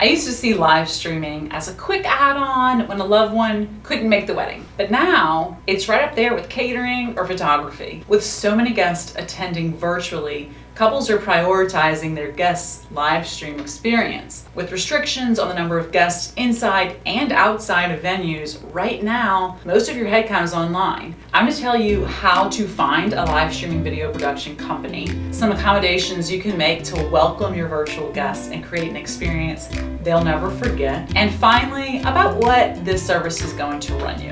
I used to see live streaming as a quick add-on when a loved one couldn't make the wedding. But now it's right up there with catering or photography. With so many guests attending virtually, couples are prioritizing their guests' live stream experience. With restrictions on the number of guests inside and outside of venues, right now, most of your headcount is online. I'm going to tell you how to find a live streaming video production company, some accommodations you can make to welcome your virtual guests and create an experience they'll never forget, and finally, about what this service is going to run you.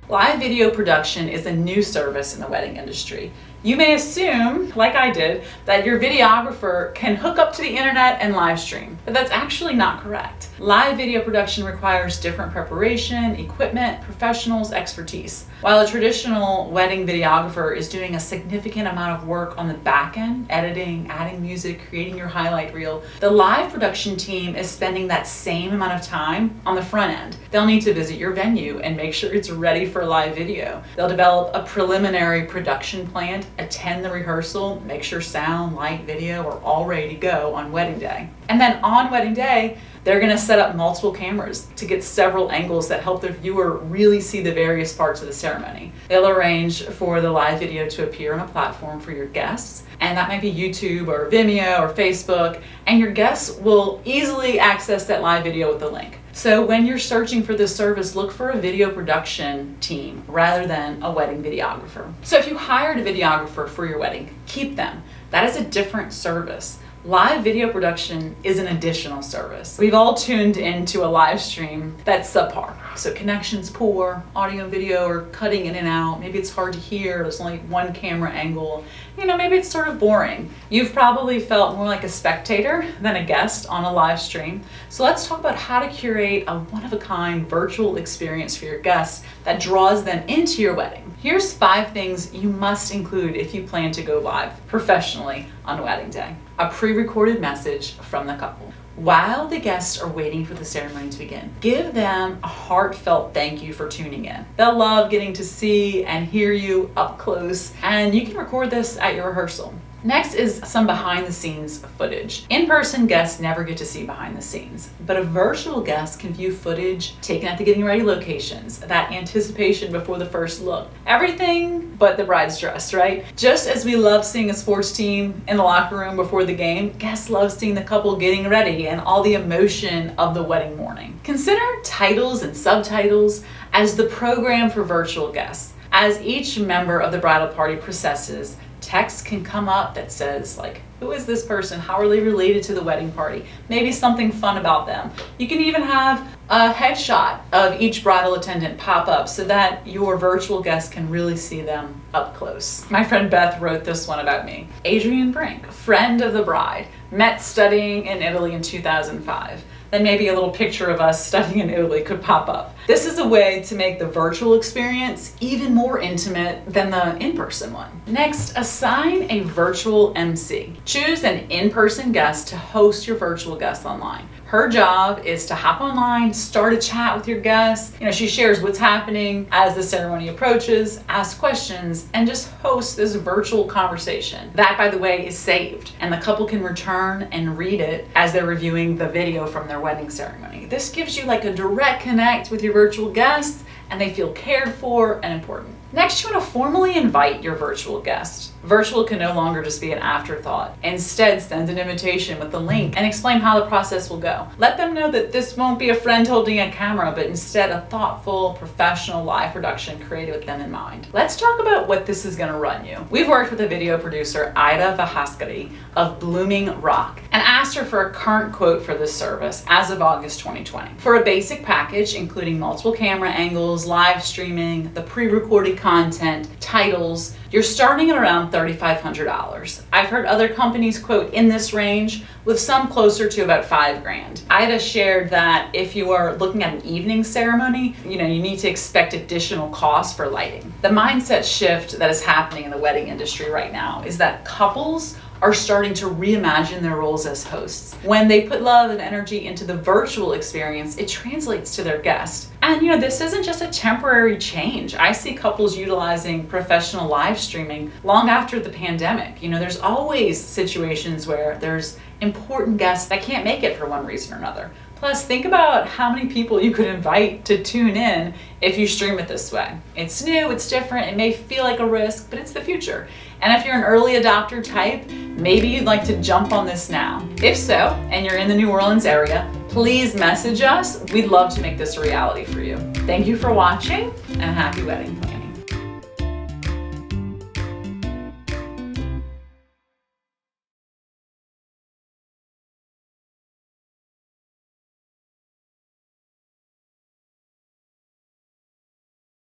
Live video production is a new service in the wedding industry. You may assume, like I did, that your videographer can hook up to the internet and live stream, but that's actually not correct. Live video production requires different preparation, equipment, professionals, expertise. While a traditional wedding videographer is doing a significant amount of work on the back end, editing, adding music, creating your highlight reel, the live production team is spending that same amount of time on the front end. They'll need to visit your venue and make sure it's ready for live video. They'll develop a preliminary production plan, attend the rehearsal, make sure sound, light, video are all ready to go on wedding day. And then on wedding day, they're going to set up multiple cameras to get several angles that help the viewer really see the various parts of the ceremony. They'll arrange for the live video to appear on a platform for your guests, and that might be YouTube or Vimeo or Facebook, and your guests will easily access that live video with the link. So when you're searching for this service, look for a video production team rather than a wedding videographer. So if you hired a videographer for your wedding, keep them. That is a different service. Live video production is an additional service. We've all tuned into a live stream that's subpar. So connection's poor, audio and video are cutting in and out. Maybe it's hard to hear, there's only one camera angle. Maybe it's sort of boring. You've probably felt more like a spectator than a guest on a live stream. So let's talk about how to curate a one-of-a-kind virtual experience for your guests that draws them into your wedding. Here's 5 things you must include if you plan to go live professionally on wedding day. A pre-recorded message from the couple. While the guests are waiting for the ceremony to begin, give them a heartfelt thank you for tuning in. They'll love getting to see and hear you up close, and you can record this at your rehearsal. Next is some behind the scenes footage. In-person guests never get to see behind the scenes, but a virtual guest can view footage taken at the getting ready locations, that anticipation before the first look. Everything but the bride's dress, right? Just as we love seeing a sports team in the locker room before the game, guests love seeing the couple getting ready and all the emotion of the wedding morning. Consider titles and subtitles as the program for virtual guests. As each member of the bridal party processes, text can come up that says, like, who is this person? How are they related to the wedding party? Maybe something fun about them. You can even have a headshot of each bridal attendant pop up so that your virtual guests can really see them up close. My friend Beth wrote this one about me. Adrian Brink, friend of the bride, met studying in Italy in 2005. Then maybe a little picture of us studying in Italy could pop up. This is a way to make the virtual experience even more intimate than the in-person one. Next, assign a virtual MC. Choose an in-person guest to host your virtual guests online. Her job is to hop online, start a chat with your guests. She shares what's happening as the ceremony approaches, asks questions, and just hosts this virtual conversation. That, by the way, is saved, and the couple can return and read it as they're reviewing the video from their wedding ceremony. This gives you like a direct connect with your virtual guests, and they feel cared for and important. Next, you want to formally invite your virtual guest. Virtual can no longer just be an afterthought. Instead, send an invitation with the link and explain how the process will go. Let them know that this won't be a friend holding a camera, but instead a thoughtful, professional live production created with them in mind. Let's talk about what this is going to run you. We've worked with a video producer, Ida Vahaskari of Blooming Rock, and asked her for a current quote for this service as of August 2020. For a basic package, including multiple camera angles, live streaming, the pre-recorded content, titles, you're starting at around $3,500. I've heard other companies quote in this range, with some closer to about $5,000. Ida shared that if you are looking at an evening ceremony, you need to expect additional costs for lighting. The mindset shift that is happening in the wedding industry right now is that couples are starting to reimagine their roles as hosts. When they put love and energy into the virtual experience, it translates to their guest. And this isn't just a temporary change. I see couples utilizing professional live streaming long after the pandemic. There's always situations where there's important guests that can't make it for one reason or another. Plus, think about how many people you could invite to tune in if you stream it this way. It's new, it's different, it may feel like a risk, but it's the future. And if you're an early adopter type, maybe you'd like to jump on this now. If so, and you're in the New Orleans area, please message us. We'd love to make this a reality for you. Thank you for watching, and happy wedding planning.